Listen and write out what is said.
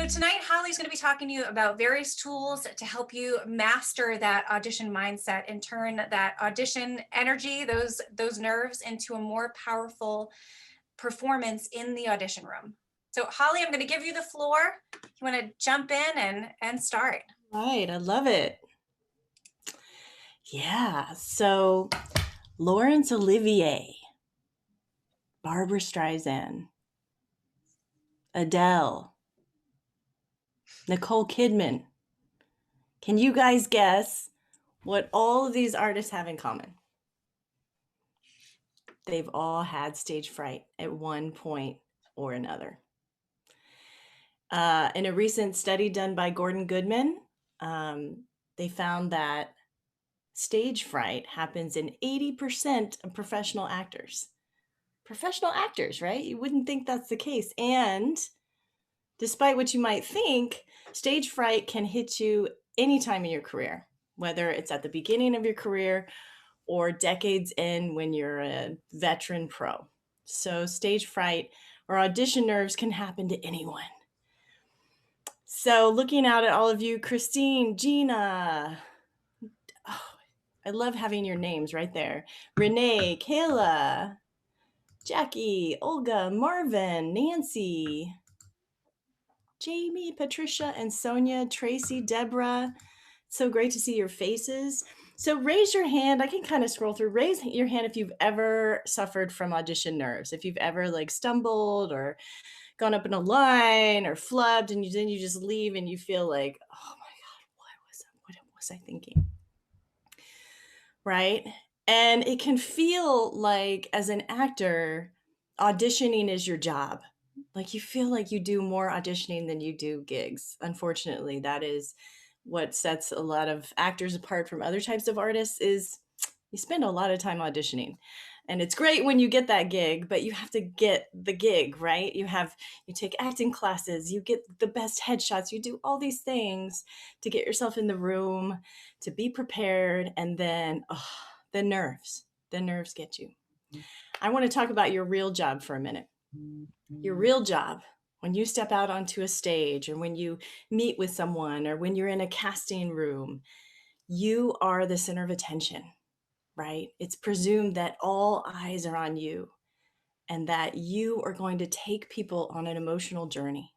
So tonight, Holly's going to be talking to you about various tools to help you master that audition mindset and turn that audition energy, those nerves, into a more powerful performance in the audition room. So Holly, I'm going to give you the floor. You want to jump in and start. Right, I love it. Yeah, so Laurence Olivier, Barbara Streisand, Adele, Nicole Kidman. Can you guys guess what all of these artists have in common? They've all had stage fright at one point or another. In a recent study done by Gordon Goodman, they found that stage fright happens in 80% of professional actors. Professional actors, right? You wouldn't think that's the case. And despite what you might think, stage fright can hit you any time in your career, whether it's at the beginning of your career or decades in when you're a veteran pro. So stage fright or audition nerves can happen to anyone. So looking out at all of you, Christine, Gina, oh, I love having your names right there. Renee, Kayla, Jackie, Olga, Marvin, Nancy, Jamie, Patricia, and Sonia, Tracy, Deborah. So great to see your faces. So raise your hand. I can kind of scroll through. Raise your hand if you've ever suffered from audition nerves. If you've ever like stumbled or gone up in a line or flubbed and then you just leave and you feel like, oh my God, what was I thinking? Right? And it can feel like as an actor, auditioning is your job. Like you feel like you do more auditioning than you do gigs. Unfortunately, that is what sets a lot of actors apart from other types of artists is you spend a lot of time auditioning. And it's great when you get that gig, but you have to get the gig, right? You take acting classes, you get the best headshots, you do all these things to get yourself in the room, to be prepared, and then the nerves get you. I want to talk about your real job for a minute. Your real job, when you step out onto a stage or when you meet with someone or when you're in a casting room, you are the center of attention, right? It's presumed that all eyes are on you and that you are going to take people on an emotional journey.